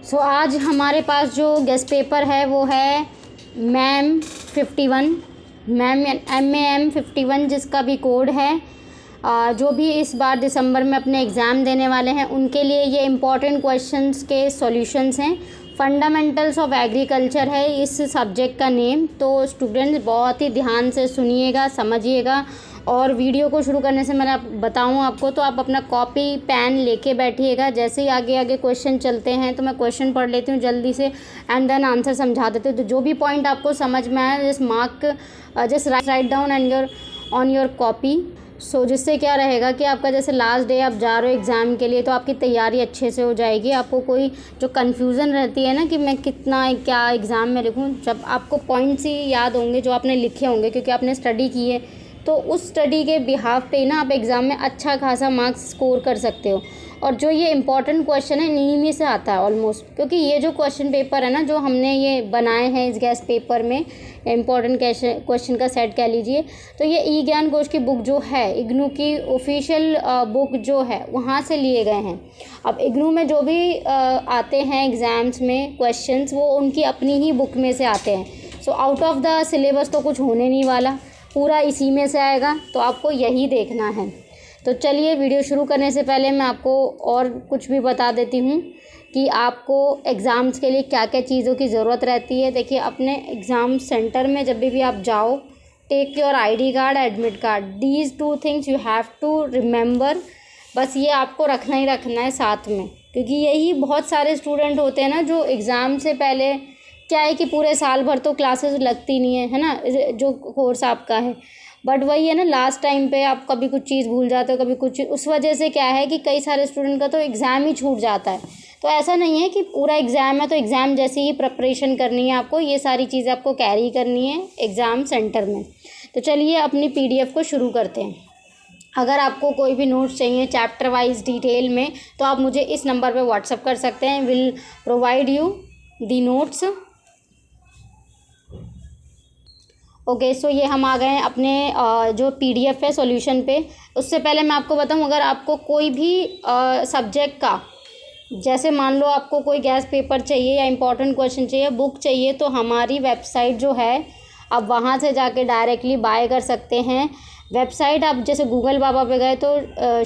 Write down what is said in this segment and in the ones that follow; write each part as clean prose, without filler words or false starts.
आज हमारे पास जो गेस्ट पेपर है वो है मैम 51, मैम MAM51, जिसका भी कोड है। जो भी इस बार दिसंबर में अपने एग्ज़ाम देने वाले हैं उनके लिए ये इम्पॉर्टेंट क्वेश्चंस के सॉल्यूशंस हैं। फंडामेंटल्स ऑफ एग्रीकल्चर है इस सब्जेक्ट का नेम। तो स्टूडेंट्स बहुत ही ध्यान से सुनिएगा, समझिएगा। और वीडियो को शुरू करने से मैं बताऊं आपको, तो आप अपना कॉपी पेन लेके बैठिएगा। जैसे ही आगे आगे क्वेश्चन चलते हैं तो मैं क्वेश्चन पढ़ लेती हूँ जल्दी से, एंड देन आंसर समझा देती हूँ। तो जो भी पॉइंट आपको समझ में आए just write down and on your copy. जिससे क्या रहेगा कि आपका जैसे लास्ट डे आप जा रहे हो एग्ज़ाम के लिए, तो आपकी तैयारी अच्छे से हो जाएगी। आपको कोई जो कन्फ्यूज़न रहती है ना कि मैं कितना क्या एग्ज़ाम में लिखूँ, जब आपको पॉइंट्स ही याद होंगे जो आपने लिखे होंगे क्योंकि आपने स्टडी की है, तो उस स्टडी के बिहाफ पे ना आप एग्ज़ाम में अच्छा खासा मार्क्स स्कोर कर सकते हो। और जो ये इम्पॉर्टेंट क्वेश्चन है इन्हीं में से आता है ऑलमोस्ट, क्योंकि ये जो क्वेश्चन पेपर है ना जो हमने ये बनाए हैं इस गेस्ट पेपर में, इम्पॉर्टेंट क्वेश्चन का सेट कह लीजिए। तो ये ई ज्ञान कोश की बुक जो है, इग्नू की ऑफिशियल बुक जो है वहाँ से लिए गए हैं। अब इग्नू में जो भी आते हैं एग्ज़ाम्स में क्वेश्चंस, वो उनकी अपनी ही बुक में से आते हैं। आउट ऑफ द सिलेबस तो कुछ होने नहीं वाला, पूरा इसी में से आएगा। तो आपको यही देखना है। तो चलिए वीडियो शुरू करने से पहले मैं आपको और कुछ भी बता देती हूँ कि आपको एग्ज़ाम्स के लिए क्या क्या चीज़ों की ज़रूरत रहती है। देखिए, अपने एग्ज़ाम सेंटर में जब भी आप जाओ, take your ID card, admit card, these 2 things you have to remember. बस ये आपको रखना ही रखना है साथ में, क्योंकि यही बहुत सारे स्टूडेंट होते हैं ना जो एग्ज़ाम से पहले क्या है कि पूरे साल भर तो क्लासेस लगती नहीं है ना, जो कोर्स आपका है। बट वही है ना, लास्ट टाइम पे आप कभी कुछ चीज़ भूल जाते हो, कभी कुछ, उस वजह से क्या है कि कई सारे स्टूडेंट का तो एग्ज़ाम ही छूट जाता है। तो ऐसा नहीं है कि पूरा एग्ज़ाम है तो एग्ज़ाम जैसी ही प्रिपरेशन करनी है आपको, ये सारी चीज़ें आपको कैरी करनी है एग्ज़ाम सेंटर में। तो चलिए अपनी PDF को शुरू करते हैं। अगर आपको कोई भी नोट्स चाहिए चैप्टर वाइज डिटेल में, तो आप मुझे इस नंबर पर व्हाट्सअप कर सकते हैं। Will provide you the notes. Okay, ये हम आ गए हैं अपने जो PDF है सॉल्यूशन पे। उससे पहले मैं आपको बताऊं, अगर आपको कोई भी सब्जेक्ट का, जैसे मान लो आपको कोई गैस पेपर चाहिए या इम्पोर्टेंट क्वेश्चन चाहिए, बुक चाहिए, तो हमारी वेबसाइट जो है आप वहाँ से जाके डायरेक्टली बाय कर सकते हैं। वेबसाइट आप जैसे गूगल बाबा पे गए तो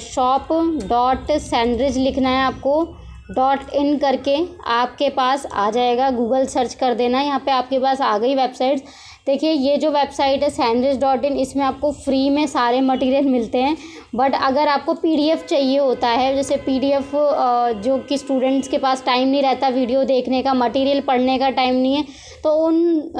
shop.sandridge लिखना है आपको, .in करके आपके पास आ जाएगा। गूगल सर्च कर देना, यहाँ पे आपके पास आ गई वेबसाइट। देखिए, ये जो वेबसाइट है sandridge.in, इसमें आपको फ्री में सारे मटेरियल मिलते हैं। बट अगर आपको PDF चाहिए होता है, जैसे PDF जो कि स्टूडेंट्स के पास टाइम नहीं रहता वीडियो देखने का, मटेरियल पढ़ने का टाइम नहीं है, तो उन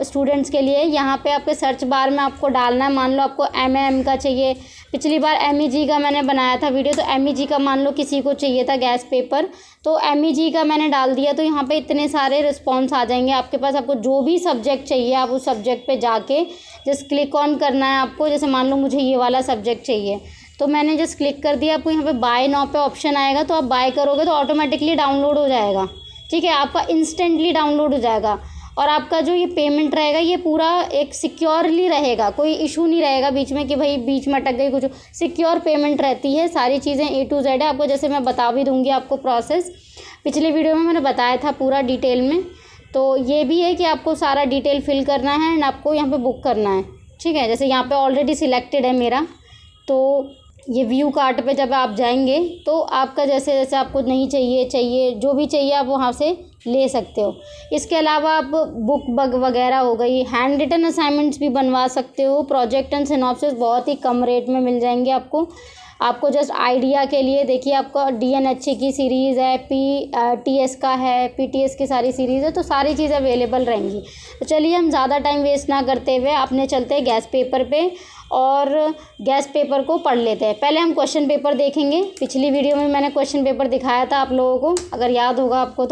स्टूडेंट्स के लिए यहाँ पे आपके सर्च बार में आपको डालना है। मान लो आपको MAM का चाहिए, पिछली बार MEG का मैंने बनाया था वीडियो, तो MEG का मान लो किसी को चाहिए था गैस पेपर, तो MEG का मैंने डाल दिया। तो यहाँ पे इतने सारे रिस्पॉन्स आ जाएंगे आपके पास। आपको जो भी सब्जेक्ट चाहिए आप उस सब्जेक्ट पे जाके जस्ट क्लिक ऑन करना है आपको। जैसे मान लो मुझे ये वाला सब्जेक्ट चाहिए, तो मैंने जस्ट क्लिक कर दिया। आपको यहाँ पे बाय नाउ पे ऑप्शन आएगा, तो आप बाय करोगे तो ऑटोमेटिकली डाउनलोड हो जाएगा। ठीक है, आपका इंस्टेंटली डाउनलोड हो जाएगा। और आपका जो ये पेमेंट रहेगा ये पूरा एक सिक्योरली रहेगा, कोई इशू नहीं रहेगा बीच में कि भाई बीच में अटक गई कुछ। सिक्योर पेमेंट रहती है, सारी चीज़ें A to Z है। आपको जैसे मैं बता भी दूंगी आपको प्रोसेस, पिछले वीडियो में मैंने बताया था पूरा डिटेल में। तो ये भी है कि आपको सारा डिटेल फिल करना है एंड आपको यहाँ पे बुक करना है। ठीक है, जैसे यहाँ पे ऑलरेडी सिलेक्टेड है मेरा, तो ये व्यू कार्ट पे जब आप जाएंगे तो आपका जैसे जैसे आपको नहीं चाहिए जो भी चाहिए आप वहाँ से ले सकते हो। इसके अलावा आप बुक बग वगैरह हो गई, हैंड रिटन असाइनमेंट्स भी बनवा सकते हो। प्रोजेक्ट एंड सिनॉप्सिस बहुत ही कम रेट में मिल जाएंगे आपको जस्ट आइडिया के लिए। देखिए, आपका DNHE की सीरीज़ है, TS का है, PTS की सारी सीरीज़ है, तो सारी चीज़ें अवेलेबल रहेंगी। तो चलिए हम ज़्यादा टाइम वेस्ट ना करते हुए अपने चलते हैं गैस पेपर पे और गैस पेपर को पढ़ लेते हैं। पहले हम क्वेश्चन पेपर देखेंगे। पिछली वीडियो में मैंने क्वेश्चन पेपर दिखाया था आप लोगों को, अगर याद होगा आपको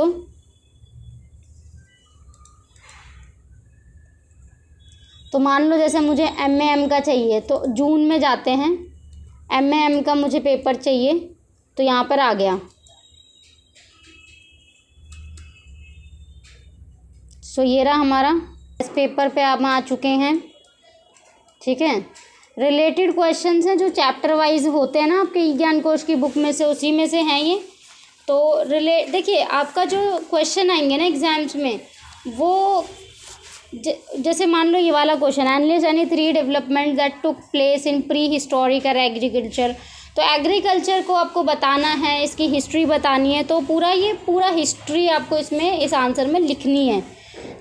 तो मान लो जैसे मुझे MAM का चाहिए, तो जून में जाते हैं। MAM का मुझे पेपर चाहिए, तो यहाँ पर आ गया। ये रहा हमारा इस पेपर पे आप आ चुके हैं। ठीक है, रिलेटेड क्वेश्चंस हैं जो चैप्टर वाइज होते हैं ना आपके ज्ञान कोश की बुक में से, उसी में से हैं ये। तो देखिए आपका जो क्वेश्चन आएंगे ना एग्जाम्स में, वो जैसे मान लो ये वाला question, analysis any 3 development that took place in pre historical agriculture. तो एग्रीकल्चर को आपको बताना है, इसकी हिस्ट्री बतानी है, तो पूरा हिस्ट्री आपको इसमें इस आंसर में लिखनी है।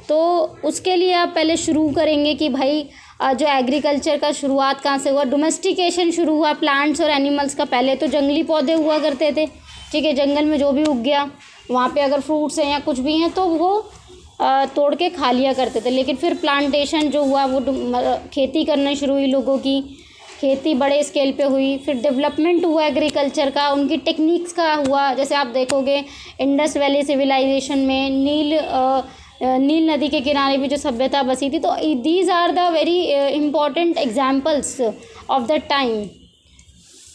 तो उसके लिए आप पहले शुरू करेंगे कि भाई जो एग्रीकल्चर का शुरुआत कहाँ से हुआ, डोमेस्टिकेशन शुरू हुआ प्लांट्स और एनिमल्स का। पहले तो जंगली पौधे हुआ करते थे, ठीक है, जंगल में जो भी उग गया वहाँ पे अगर फ्रूट्स हैं या कुछ भी हैं तो वो तोड़ के खा लिया करते थे। लेकिन फिर प्लांटेशन जो हुआ, वो खेती करना शुरू हुई, लोगों की खेती बड़े स्केल पे हुई। फिर डेवलपमेंट हुआ एग्रीकल्चर का, उनकी टेक्निक्स का हुआ। जैसे आप देखोगे इंडस वैली सिविलाइजेशन में नील नदी के किनारे भी जो सभ्यता बसी थी। तो these are the very important examples of the time.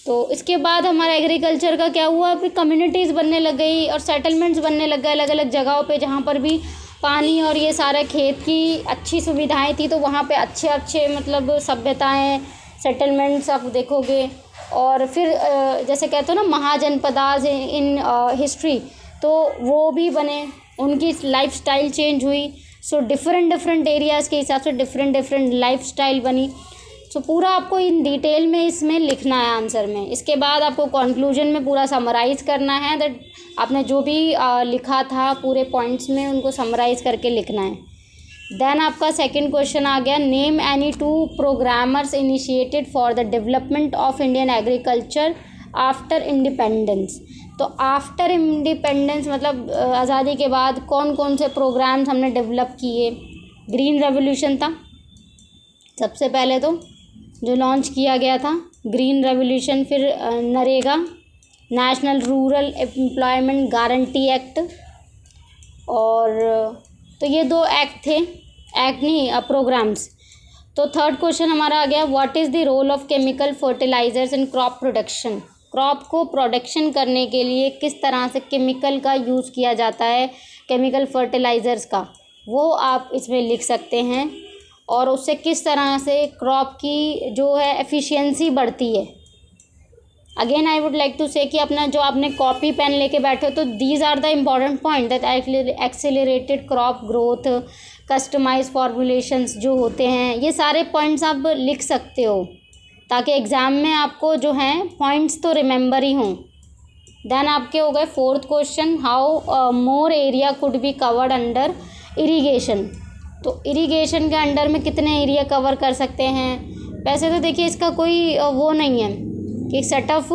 तो इसके बाद हमारा एग्रीकल्चर का क्या हुआ, फिर कम्युनिटीज़ बनने लग गई और सेटलमेंट्स बनने लग गए अलग अलग जगहों पे, जहाँ पर भी पानी और ये सारा खेत की अच्छी सुविधाएं थी। तो वहाँ पे अच्छे मतलब सभ्यताएं, सेटलमेंट्स आप देखोगे। और फिर जैसे कहते हो ना महाजनपदास इन हिस्ट्री, तो वो भी बने, उनकी लाइफस्टाइल चेंज हुई। सो डिफरेंट एरियाज़ के हिसाब से डिफरेंट लाइफस्टाइल बनी। सो पूरा आपको इन डिटेल में इसमें लिखना है आंसर में। इसके बाद आपको कंक्लूजन में पूरा समराइज़ करना है, दैट आपने जो भी लिखा था पूरे पॉइंट्स में उनको समराइज़ करके लिखना है। देन आपका सेकंड क्वेश्चन आ गया, name any 2 programmers initiated for the development of Indian agriculture after independence. तो आफ्टर इंडिपेंडेंस मतलब आज़ादी के बाद कौन कौन से प्रोग्राम्स हमने डेवलप किए। ग्रीन रेवोल्यूशन था सबसे पहले तो जो लॉन्च किया गया था, ग्रीन रेवोल्यूशन। फिर NREGA, national rural employment guarantee act. और तो ये 2 एक्ट थे, एक्ट नहीं प्रोग्राम्स। तो थर्ड क्वेश्चन हमारा आ गया, what is the role of chemical fertilizers in crop production. Crop को प्रोडक्शन करने के लिए किस तरह से केमिकल का यूज़ किया जाता है, केमिकल फर्टिलाइजर्स का, वो आप इसमें लिख सकते हैं। और उससे किस तरह से क्रॉप की जो है एफिशिएंसी बढ़ती है। Again I would like to say कि अपना जो आपने कॉपी पेन लेके बैठे हो, तो these are the important point that accelerated crop growth, customize formulations जो होते हैं, ये सारे पॉइंट्स आप लिख सकते हो ताकि एग्ज़ाम में आपको जो हैं पॉइंट्स तो रिमेंबर ही हों। देन आपके हो गए fourth question, how more area could be covered under irrigation. तो इरीगेशन के अंडर में कितने एरिया कवर कर सकते हैं। वैसे तो देखिए इसका कोई वो नहीं है कि सेट ऑफ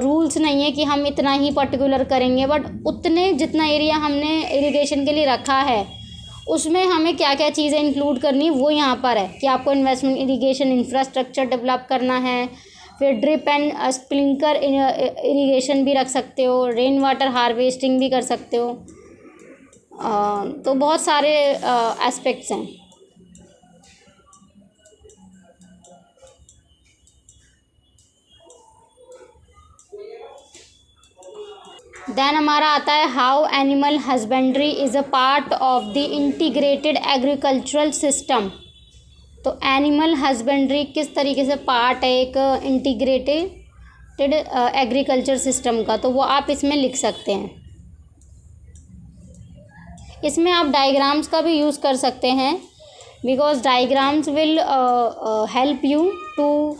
रूल्स नहीं है कि हम इतना ही पर्टिकुलर करेंगे, बट उतने जितना एरिया हमने इरिगेशन के लिए रखा है उसमें हमें क्या क्या चीज़ें इंक्लूड करनी वो यहाँ पर है कि आपको इन्वेस्टमेंट इरिगेशन इंफ्रास्ट्रक्चर डेवलप करना है। फिर ड्रिप एंड स्प्रिंकलर इरिगेशन भी रख सकते हो, रेन वाटर हार्वेस्टिंग भी कर सकते हो। तो बहुत सारे एस्पेक्ट्स हैं। देन हमारा आता है, how animal husbandry is a part of the integrated agricultural system. तो एनिमल हस्बेंड्री किस तरीके से पार्ट है एक इंटीग्रेटेड एग्रीकल्चर सिस्टम का, तो वो आप इसमें लिख सकते हैं। इसमें आप डायग्राम्स का भी यूज़ कर सकते हैं, because diagrams will help you to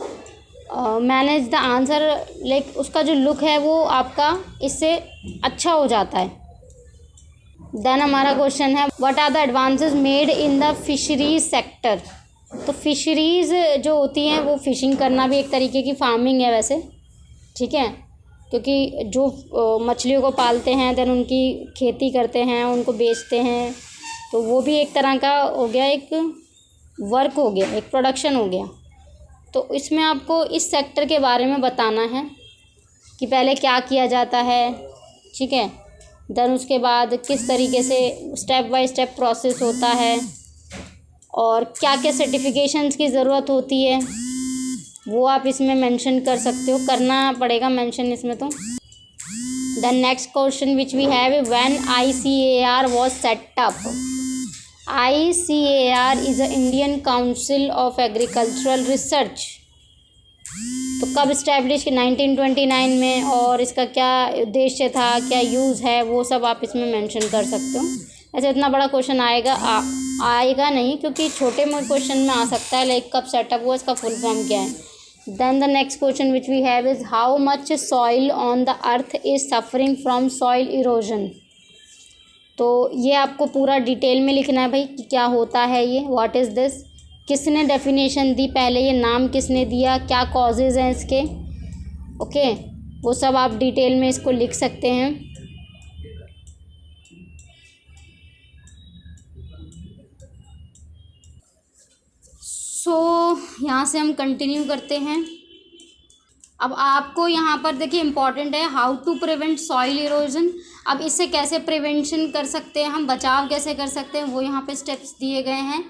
manage the answer. Like उसका जो लुक है वो आपका इससे अच्छा हो जाता है। देन हमारा क्वेश्चन है, what are the advances made in the fisheries sector. तो फिशरीज़ जो होती हैं वो फिशिंग करना भी एक तरीके की फार्मिंग है वैसे, ठीक है, क्योंकि जो मछलियों को पालते हैं देन उनकी खेती करते हैं, उनको बेचते हैं, तो वो भी एक तरह का हो गया, एक वर्क हो गया, एक प्रोडक्शन हो गया। तो इसमें आपको इस सेक्टर के बारे में बताना है कि पहले क्या किया जाता है, ठीक है, देन उसके बाद किस तरीके से स्टेप बाय स्टेप प्रोसेस होता है और क्या क्या सर्टिफिकेशंस की ज़रूरत होती है, वो आप इसमें मेंशन कर सकते हो, करना पड़ेगा मेंशन इसमें। तो the next question which we have, when ICAR was set up. ICAR is a Indian council of agricultural research. तो कब इस्टेब्लिश की 1929 में, और इसका क्या उद्देश्य था, क्या यूज़ है, वो सब आप इसमें मेंशन कर सकते हो। ऐसे इतना बड़ा क्वेश्चन आएगा नहीं, क्योंकि छोटे मोटे क्वेश्चन में आ सकता है, लाइक कब सेटअप हुआ, इसका फुल फॉर्म क्या है। Then the next question which we have is how much soil on the earth is suffering from soil erosion. तो ये आपको पूरा डिटेल में लिखना है भाई कि क्या होता है ये, व्हाट इज़ दिस, किसने डेफिनेशन दी, पहले ये नाम किसने दिया, क्या कॉजेज़ हैं इसके, ओके, वो सब आप डिटेल में इसको लिख सकते हैं। यहाँ से हम कंटिन्यू करते हैं। अब आपको यहाँ पर देखिए इम्पॉर्टेंट है how to prevent soil erosion. अब इससे कैसे प्रिवेंशन कर सकते हैं हम, बचाव कैसे कर सकते हैं, वो यहाँ पे स्टेप्स दिए गए हैं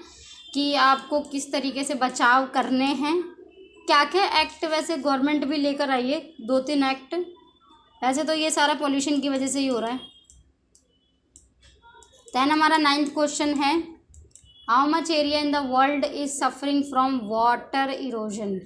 कि आपको किस तरीके से बचाव करने हैं। क्या क्या एक्ट वैसे गवर्नमेंट भी लेकर आई है, 2-3 एक्ट। वैसे तो ये सारा पोल्यूशन की वजह से ही हो रहा है। देन हमारा 9th क्वेश्चन है how much area in the world is suffering from water erosion.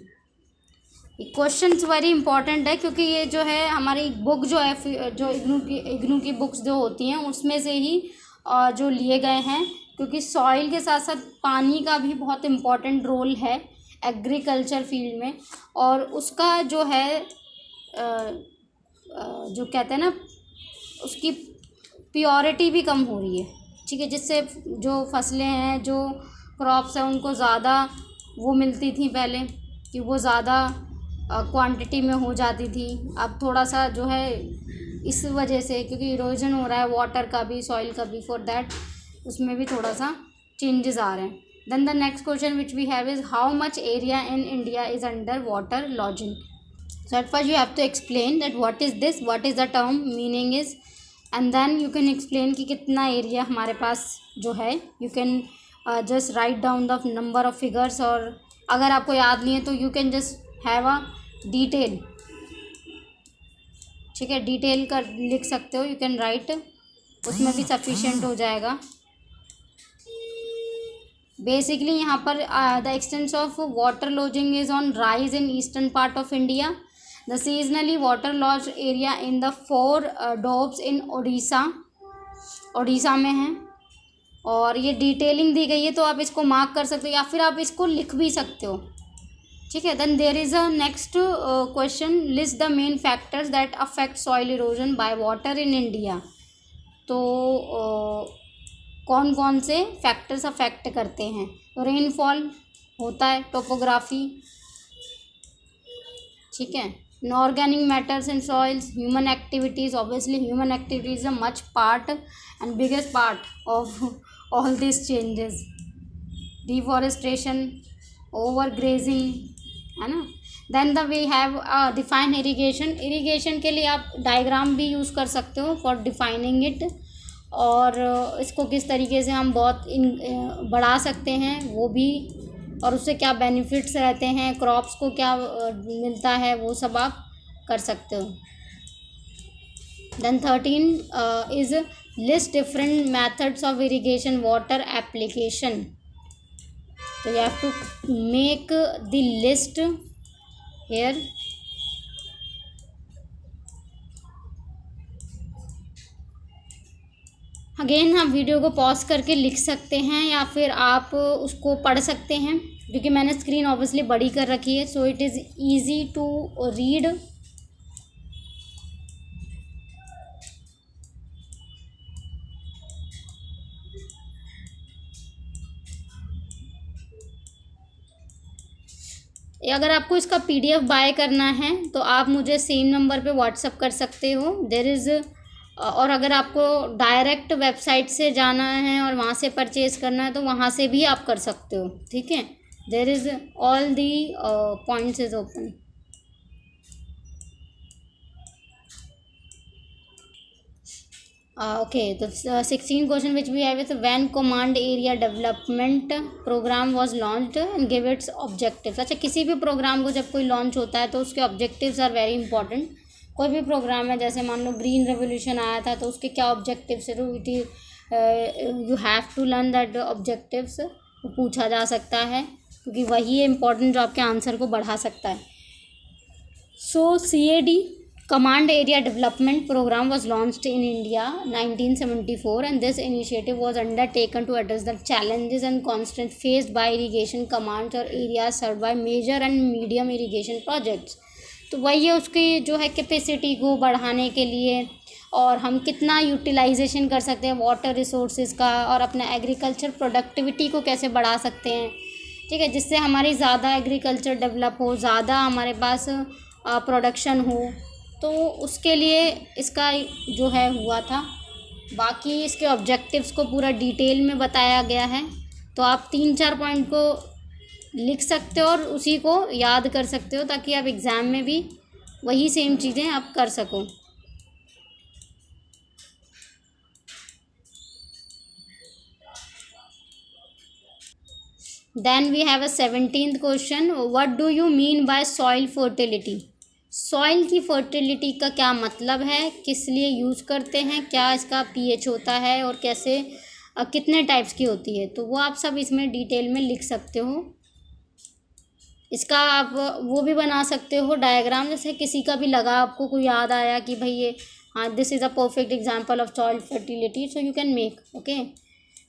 ये क्वेश्चन वेरी इंपॉर्टेंट है, क्योंकि ये जो है हमारी बुक जो है, जो इग्नू की बुक्स जो होती हैं उसमें से ही जो लिए गए हैं, क्योंकि सॉइल के साथ साथ पानी का भी बहुत इम्पॉर्टेंट रोल है एग्रीकल्चर फील्ड में, और उसका जो है जो कहते हैं ना, उसकी प्योरिटी भी कम हो रही है, ठीक है, जिससे जो फसलें हैं, जो क्रॉप्स हैं, उनको ज़्यादा वो मिलती थी पहले, कि वो ज़्यादा क्वांटिटी में हो जाती थी। अब थोड़ा सा जो है इस वजह से, क्योंकि इरोजन हो रहा है वाटर का भी, सॉइल का भी, फॉर दैट उसमें भी थोड़ा सा चेंजेस आ रहे हैं। Then the next question which we have is how much area in India is under water logging. So at first you have to explain that what is this, what is the term, meaning is, and then you can explain कि कितना area हमारे पास जो है। You can just write down the number of figures, और अगर आपको याद नहीं है तो you can just have a detail, ठीक है, डिटेल कर लिख सकते हो, यू कैन राइट, उसमें भी सफिशिएंट हो जाएगा। बेसिकली यहाँ पर the extent of water logging is on rise in eastern part of India. The seasonally water log area in the 4 doabs in Orissa में है, और ये डिटेलिंग दी गई है, तो आप इसको मार्क कर सकते हो या फिर आप इसको लिख भी सकते हो, ठीक है। Then there is a next question, list the main factors that affect soil erosion by water in India. तो कौन कौन से फैक्टर्स अफेक्ट करते हैं, तो रेनफॉल होता है, टोपोग्राफी, ठीक है, inorganic matters in soils, human activities, obviously human activities a much part and biggest part of all this changes, deforestation, over grazing, है ना। Then the we have define irrigation. Irrigation के लिए आप diagram भी use कर सकते हो for defining it, और इसको किस तरीके से हम बहुत बढ़ा सकते हैं वो भी, और उससे क्या बेनिफिट्स रहते हैं, क्रॉप्स को क्या मिलता है, वो सब आप कर सकते हो। Then 13 is list different methods of irrigation water application. तो you have to make the list here. Again आप वीडियो को पॉज करके लिख सकते हैं, या फिर आप उसको पढ़ सकते हैं, क्योंकि मैंने स्क्रीन ऑब्वियसली बड़ी कर रखी है, so it is easy to read. अगर आपको इसका PDF बाय करना है तो आप मुझे सेम नंबर पे व्हाट्सअप कर सकते हो। देयर इज़, और अगर आपको डायरेक्ट वेबसाइट से जाना है और वहाँ से परचेज़ करना है तो वहाँ से भी आप कर सकते हो, ठीक है। There is all the points is open. Okay, तो 16 question which we have is when command area development program was launched and give its objectives. अच्छा, किसी भी प्रोग्राम को जब कोई लॉन्च होता है तो उसके ऑब्जेक्टिव्स आर वेरी इंपॉर्टेंट। कोई भी प्रोग्राम है, जैसे मान लो ग्रीन रेवोल्यूशन आया था, तो उसके क्या ऑब्जेक्टिव्स है, तो it you have to learn that objectives, पूछा जा सकता है, क्योंकि वही है इंपॉर्टेंट जो आपके आंसर को बढ़ा सकता है। So CAD, Command Area Development Program, was launched in India 1974, and this initiative was undertaken to address the challenges and constraints faced by irrigation commands or areas served by major and medium irrigation projects. तो वही है, उसकी जो है capacity को बढ़ाने के लिए और हम कितना यूटिलाइजेशन कर सकते हैं वाटर रिसोर्सेज का, और अपना एग्रीकल्चर प्रोडक्टिविटी को कैसे बढ़ा सकते हैं, ठीक है, जिससे हमारी ज़्यादा एग्रीकल्चर डेवलप हो, ज़्यादा हमारे पास प्रोडक्शन हो। तो उसके लिए इसका जो है हुआ था। बाकी इसके ऑब्जेक्टिव्स को पूरा डिटेल में बताया गया है, तो आप 3-4 पॉइंट को लिख सकते हो और उसी को याद कर सकते हो, ताकि आप एग्ज़ाम में भी वही सेम चीज़ें आप कर सको। Then we have a 17th question, what do you mean by soil fertility. Soil की फर्टिलिटी का क्या मतलब है, किस लिए यूज़ करते हैं, क्या इसका पीएच होता है और कैसे कितने टाइप्स की होती है, तो वो आप सब इसमें डिटेल में लिख सकते हो। इसका आप वो भी बना सकते हो डायग्राम, जैसे किसी का भी लगा आपको कोई याद आया कि भाई ये हाँ this is a perfect example of soil fertility, so you can make okay.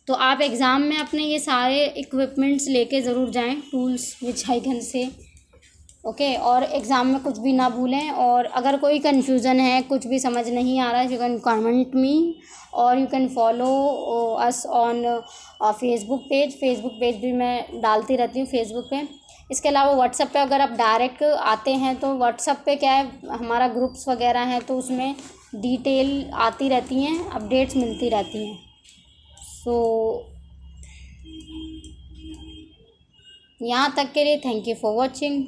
तो आप एग्ज़ाम में अपने ये सारे इक्विपमेंट्स लेके ज़रूर जाएं, tools which I can say okay, और एग्ज़ाम में कुछ भी ना भूलें। और अगर कोई कन्फ्यूज़न है, कुछ भी समझ नहीं आ रहा है, यू कैन कमेंट मी और you can follow us on Facebook page भी मैं डालती रहती हूँ फेसबुक पे। इसके अलावा व्हाट्सएप पे अगर आप डायरेक्ट आते हैं तो व्हाट्सएप पे क्या है, हमारा ग्रुप्स वगैरह हैं, तो उसमें डिटेल आती रहती हैं, अपडेट्स मिलती रहती हैं। सो यहाँ तक के लिए थैंक यू फॉर वॉचिंग।